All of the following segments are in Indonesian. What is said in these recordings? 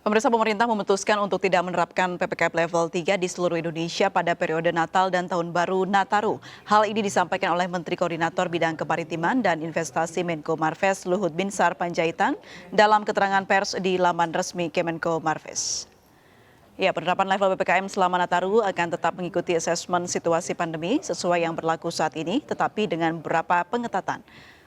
Pemerintah memutuskan untuk tidak menerapkan PPKM level 3 di seluruh Indonesia pada periode Natal dan Tahun Baru Nataru. Hal ini disampaikan oleh Menteri Koordinator Bidang Kemaritiman dan Investasi Menko Marves Luhut Binsar Panjaitan dalam keterangan pers di laman resmi Kemenko Marves. Ya, penerapan level PPKM selama Nataru akan tetap mengikuti asesmen situasi pandemi sesuai yang berlaku saat ini, tetapi dengan beberapa pengetatan.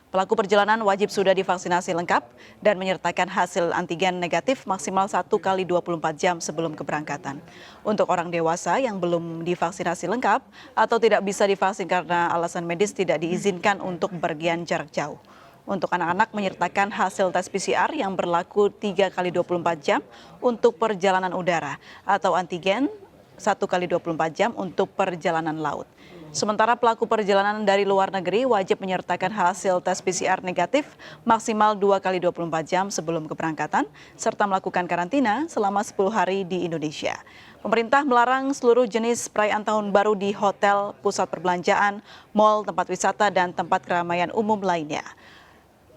Pelaku perjalanan wajib sudah divaksinasi lengkap dan menyertakan hasil antigen negatif maksimal 1 kali 24 jam sebelum keberangkatan. Untuk orang dewasa yang belum divaksinasi lengkap atau tidak bisa divaksin karena alasan medis tidak diizinkan untuk bepergian jarak jauh. Untuk anak-anak menyertakan hasil tes PCR yang berlaku 3 kali 24 jam untuk perjalanan udara atau antigen 1 kali 24 jam untuk perjalanan laut. Sementara pelaku perjalanan dari luar negeri wajib menyertakan hasil tes PCR negatif maksimal 2 kali 24 jam sebelum keberangkatan serta melakukan karantina selama 10 hari di Indonesia. Pemerintah melarang seluruh jenis perayaan tahun baru di hotel, pusat perbelanjaan, mal, tempat wisata, dan tempat keramaian umum lainnya.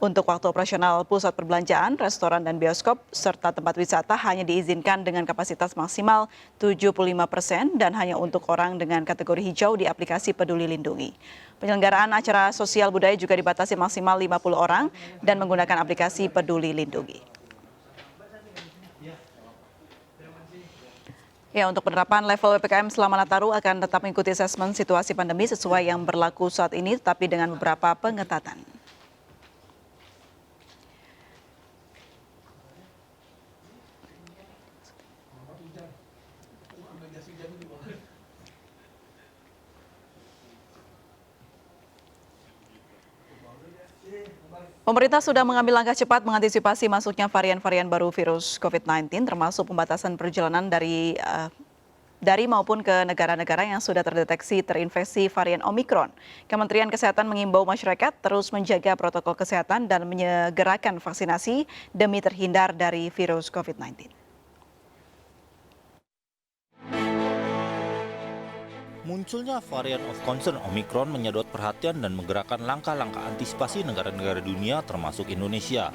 Untuk waktu operasional pusat perbelanjaan, restoran dan bioskop, serta tempat wisata hanya diizinkan dengan kapasitas maksimal 75% dan hanya untuk orang dengan kategori hijau di aplikasi Peduli Lindungi. Penyelenggaraan acara sosial budaya juga dibatasi maksimal 50 orang dan menggunakan aplikasi Peduli Lindungi. Ya, untuk penerapan level PPKM selama Nataru akan tetap mengikuti asesmen situasi pandemi sesuai yang berlaku saat ini, tetapi dengan beberapa pengetatan. Pemerintah sudah mengambil langkah cepat mengantisipasi masuknya varian-varian baru virus COVID-19, termasuk pembatasan perjalanan dari maupun ke negara-negara yang sudah terdeteksi terinfeksi varian Omikron. Kementerian Kesehatan mengimbau masyarakat terus menjaga protokol kesehatan dan menyegerakan vaksinasi demi terhindar dari virus COVID-19. Munculnya varian of concern Omikron menyedot perhatian dan menggerakkan langkah-langkah antisipasi negara-negara dunia termasuk Indonesia.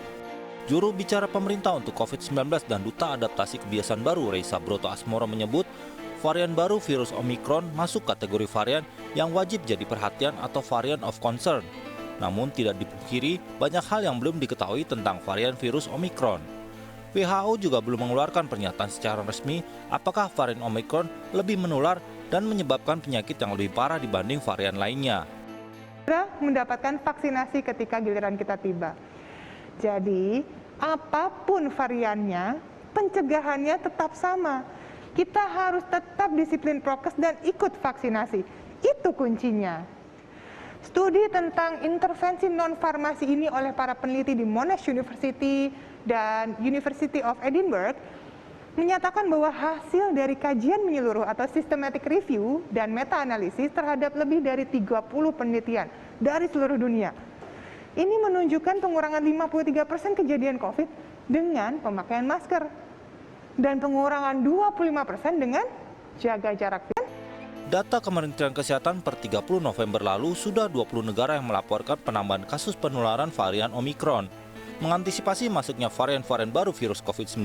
Juru bicara pemerintah untuk COVID-19 dan Duta Adaptasi Kebiasaan Baru Reysa Broto Asmoro menyebut varian baru virus Omikron masuk kategori varian yang wajib jadi perhatian atau varian of concern. Namun tidak dipungkiri banyak hal yang belum diketahui tentang varian virus Omikron. WHO juga belum mengeluarkan pernyataan secara resmi apakah varian Omikron lebih menular dan menyebabkan penyakit yang lebih parah dibanding varian lainnya. Mendapatkan vaksinasi ketika giliran kita tiba. Jadi, apapun variannya, pencegahannya tetap sama. Kita harus tetap disiplin prokes dan ikut vaksinasi. Itu kuncinya. Studi tentang intervensi non-farmasi ini oleh para peneliti di Monash University dan University of Edinburgh menyatakan bahwa hasil dari kajian menyeluruh atau systematic review dan meta-analisis terhadap lebih dari 30 penelitian dari seluruh dunia. Ini menunjukkan pengurangan 53% kejadian COVID dengan pemakaian masker dan pengurangan 25% dengan jaga jarak. Data Kementerian Kesehatan per 30 November lalu sudah 20 negara yang melaporkan penambahan kasus penularan varian Omikron. Mengantisipasi masuknya varian-varian baru virus COVID-19,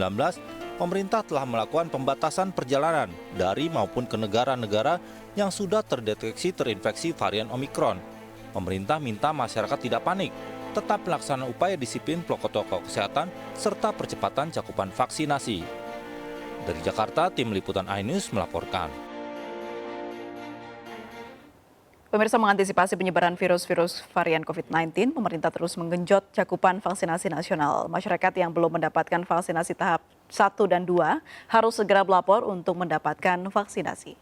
pemerintah telah melakukan pembatasan perjalanan dari maupun ke negara-negara yang sudah terdeteksi terinfeksi varian Omikron. Pemerintah minta masyarakat tidak panik, tetap melaksanakan upaya disiplin protokol kesehatan serta percepatan cakupan vaksinasi. Dari Jakarta, tim liputan iNews melaporkan. Pemirsa, mengantisipasi penyebaran virus-virus varian COVID-19, pemerintah terus menggenjot cakupan vaksinasi nasional. Masyarakat yang belum mendapatkan vaksinasi tahap 1 dan 2 harus segera melapor untuk mendapatkan vaksinasi.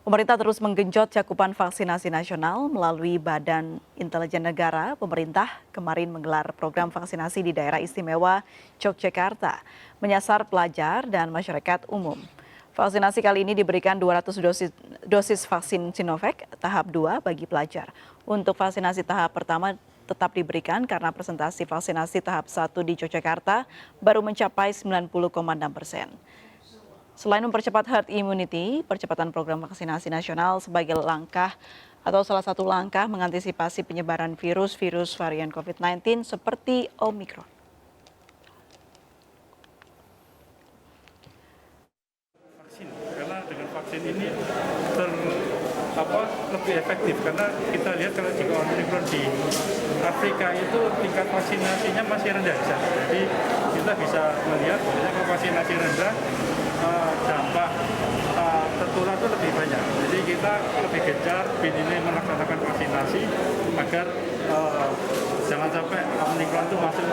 Pemerintah terus menggenjot cakupan vaksinasi nasional melalui Badan Intelijen Negara. Pemerintah kemarin menggelar program vaksinasi di daerah istimewa Yogyakarta, menyasar pelajar dan masyarakat umum. Vaksinasi kali ini diberikan 200 dosis vaksin Sinovac tahap 2 bagi pelajar. Untuk vaksinasi tahap pertama tetap diberikan karena presentasi vaksinasi tahap 1 di Yogyakarta baru mencapai 90,6%. Selain mempercepat herd immunity, percepatan program vaksinasi nasional sebagai langkah atau salah satu langkah mengantisipasi penyebaran virus-virus varian COVID-19 seperti Omikron. vaksin ini lebih efektif, karena kita lihat kalau jika Omicron di Afrika itu tingkat vaksinasinya masih rendah di sana. Jadi kita bisa melihat bahwa kalau vaksinasi rendah dampak tertular itu lebih banyak. Jadi kita lebih gencar bin ini melaksanakan vaksinasi agar jangan sampai Omicron itu masuk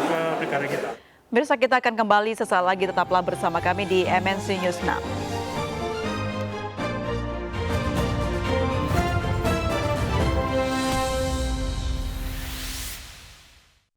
ke negara kita. Pemirsa, kita akan kembali sesaat lagi, tetaplah bersama kami di MNC News Now.